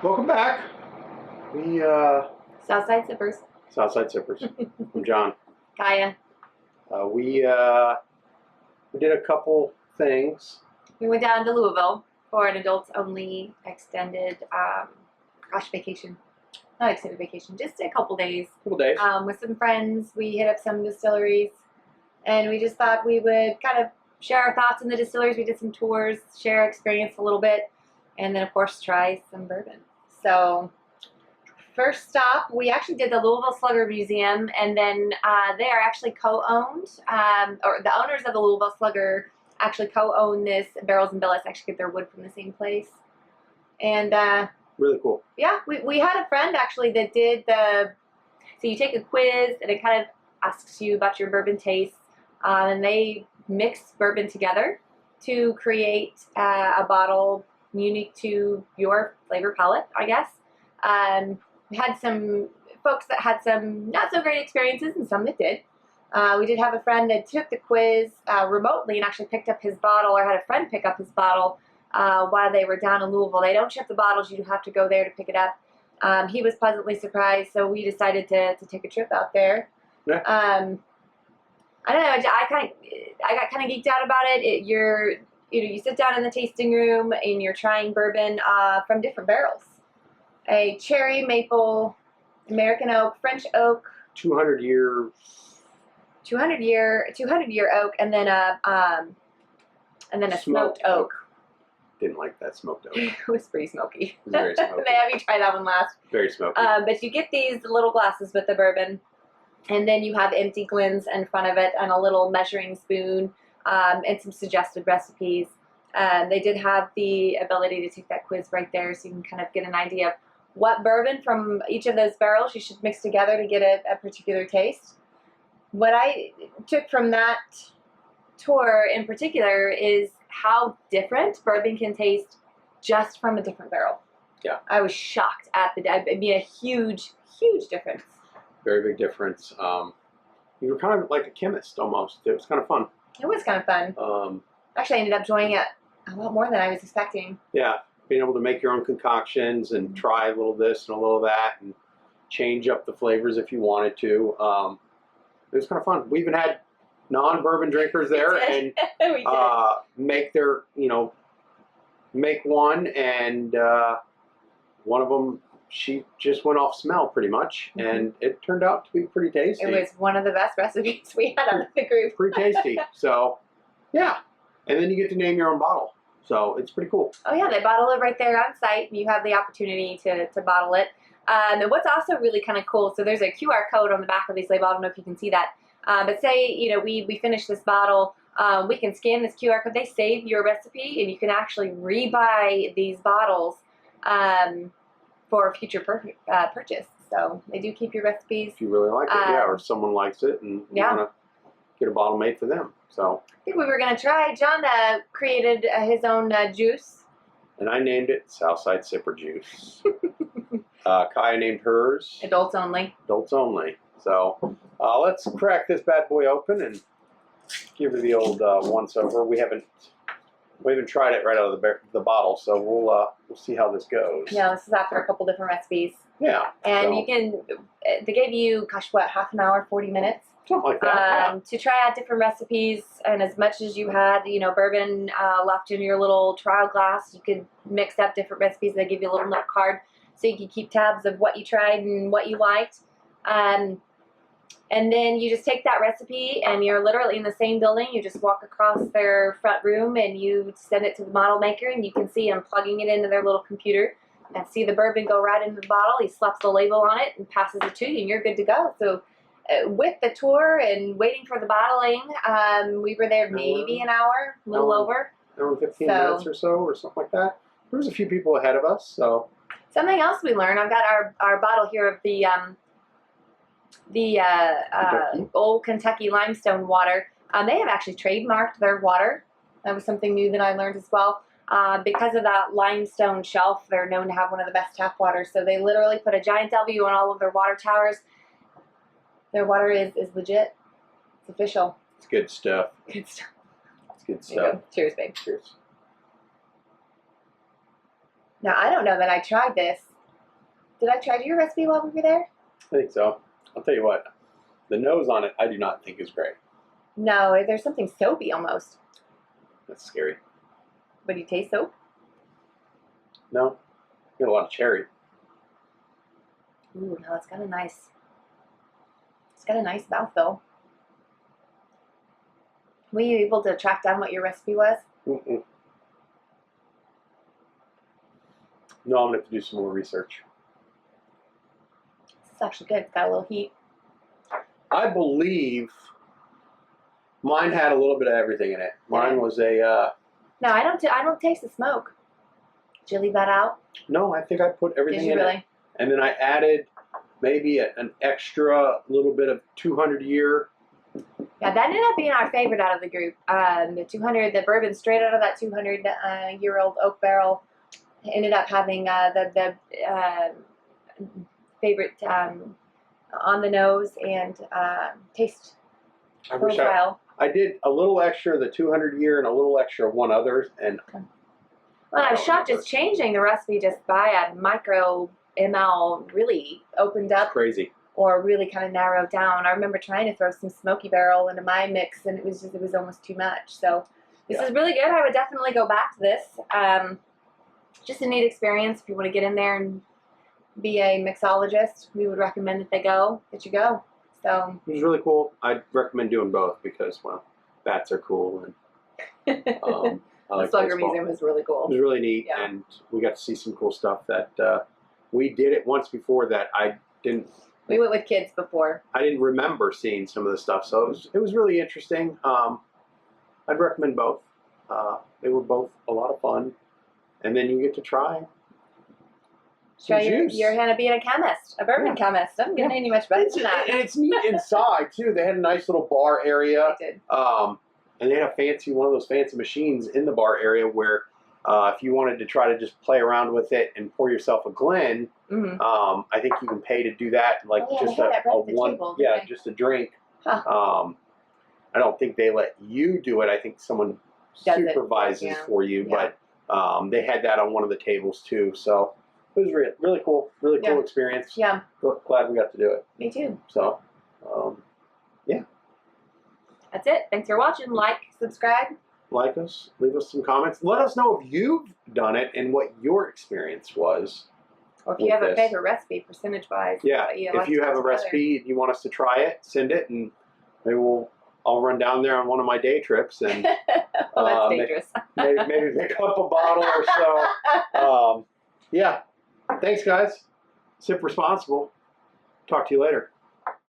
Welcome back. We Southside Sippers. Southside Sippers. I'm John. Kaya. We did a couple things. We went down to Louisville for an adults-only extended vacation. Not extended vacation, just a couple days. With some friends. We hit up some distilleries, and we just thought we would kind of share our thoughts on the distilleries. We did some tours, share our experience a little bit, and then of course try some bourbon. So first stop, we actually did the Louisville Slugger Museum, and then they are actually co-owned, or the owners of the Louisville Slugger actually co-own this. Barrels and Billets actually get their wood from the same place. And really cool. Yeah, we had a friend actually that did so you take a quiz and it kind of asks you about your bourbon taste, and they mix bourbon together to create a bottle unique to your flavor palette, I guess. We had some folks that had some not so great experiences and some that did. We did have a friend that took the quiz remotely and actually picked up his bottle, or had a friend pick up his bottle while they were down in Louisville. They don't ship the bottles, you have to go there to pick it up. He was pleasantly surprised, so we decided to take a trip out there. Yeah. I don't know, I got kind of geeked out about it. You sit down in the tasting room and you're trying bourbon from different barrels. A cherry, maple, American oak, French oak, 200-year oak, and then a smoked oak. Didn't like that smoked oak. It was pretty smoky. It was very smoky. They have you try that one last. Very smoky. But you get these little glasses with the bourbon, and then you have empty glens in front of it and a little measuring spoon, and some suggested recipes. They did have the ability to take that quiz right there, so you can kind of get an idea of what bourbon from each of those barrels you should mix together to get a particular taste. What I took from that tour in particular is how different bourbon can taste just from a different barrel. Yeah. I was shocked at a huge, huge difference. Very big difference. You were kind of like a chemist almost. It was kind of fun. It was kind of fun. Actually, I ended up enjoying it a lot more than I was expecting. Yeah. Being able to make your own concoctions and try a little this and a little that and change up the flavors if you wanted to. It was kind of fun. We even had non-bourbon drinkers there and make one, and one of them, she just went off smell pretty much, and it turned out to be pretty tasty. It was one of the best recipes we had out of the group. Pretty tasty. So, yeah. And then you get to name your own bottle. So it's pretty cool. Oh yeah, they bottle it right there on site, and you have the opportunity to bottle it. And what's also really kind of cool, so there's a QR code on the back of these labels. I don't know if you can see that. But say, we finish this bottle, we can scan this QR code. They save your recipe, and you can actually rebuy these bottles for future purchase. So they do keep your recipes. If you really like it, or someone likes it, and you want to get a bottle made for them. So I think we were going to try. John created his own juice. And I named it Southside Sipper Juice. Kaya named hers Adults Only. Adults Only. So let's crack this bad boy open and give her the old once over. We haven't tried it right out of the bottle, so we'll see how this goes. Yeah, this is after a couple different recipes. Yeah. And they gave you, half an hour, 40 minutes. Something like that. To try out different recipes, and as much as you had, bourbon left in your little trial glass, you could mix up different recipes. They give you a little note card so you can keep tabs of what you tried and what you liked. And then you just take that recipe, and you're literally in the same building. You just walk across their front room, and you send it to the bottle maker, and you can see him plugging it into their little computer and see the bourbon go right into the bottle. He slaps the label on it and passes it to you, and you're good to go. So with the tour and waiting for the bottling, we were there maybe an hour, a little over. Hour and 15 minutes or so, or something like that. There was a few people ahead of us, so. Something else we learned, I've got our bottle here of the old Kentucky limestone water. They have actually trademarked their water. That was something new that I learned as well. Because of that limestone shelf, they're known to have one of the best tap waters. So they literally put a giant W on all of their water towers. Their water is legit. It's official. It's good stuff. Good stuff. It's good stuff. Cheers, babe. Cheers. Now, I don't know that I tried this Did I try your recipe while we were there? I think so. I'll tell you what, the nose on it I do not think is great. No, there's something soapy almost. That's scary. But do you taste soap? No, you got a lot of cherry. Ooh, no, it's got a nice mouthfeel. Were you able to track down what your recipe was? Mm-mm. No, I'm gonna have to do some more research. This is actually good. It's got a little heat. I believe mine had a little bit of everything in it. Mine was a. No, I don't taste the smoke. Did you leave that out? No, I think I put everything Did you in really? it, and then I added maybe an extra little bit of 200 year. Yeah, that ended up being our favorite out of the group. The 200, the bourbon straight out of that 200-year-old oak barrel, ended up having the favorite on the nose and taste I wish profile. I did a little extra of the 200 year and a little extra of one others, and Well, I was shocked just changing the recipe just by a micro ml really opened up crazy. or really kind of narrowed down. I remember trying to throw some smoky barrel into my mix and it was almost too much. So this is really good. I would definitely go back to this. Just a neat experience. If you want to get in there and be a mixologist, we would recommend that you go. So It was really cool. I'd recommend doing both because, well, bats are cool, and I like the Slugger baseball. Museum was really cool. It was really neat, Yeah. and we got to see some cool stuff that we did it once before that I didn't We went with kids before. remember seeing some of the stuff. So it was really interesting. I'd recommend both. They were both a lot of fun, and then you get to try. Show juice. you're going to be a chemist, a bourbon chemist. I'm getting any much better than that. And it's neat inside too. They had a nice little bar area. They did. And they had one of those fancy machines in the bar area where if you wanted to try to just play around with it and pour yourself a Glen, Mm-hmm. I think you can pay to do that, like Oh, yeah, just they had that right at the one, table, yeah, didn't they? just a drink. Huh. I don't think they let you do it. I think someone Does it, supervises yeah. for you, Yeah. but they had that on one of the tables too. So it was really cool, really cool Yeah. experience. Yeah, Glad we got to do it. me too. So, That's it. Thanks for watching. Like, subscribe. like us, leave us some comments. Let us know if you've done it and what your experience was. Or if you with have a this. favorite recipe, percentage-wise. Yeah, that if you have a recipe and you want us to try it, send it, and maybe I'll run down there on one of my day trips and Well, that's dangerous. maybe pick up a bottle or so. Yeah. Thanks, guys. Sip responsible. Talk to you later.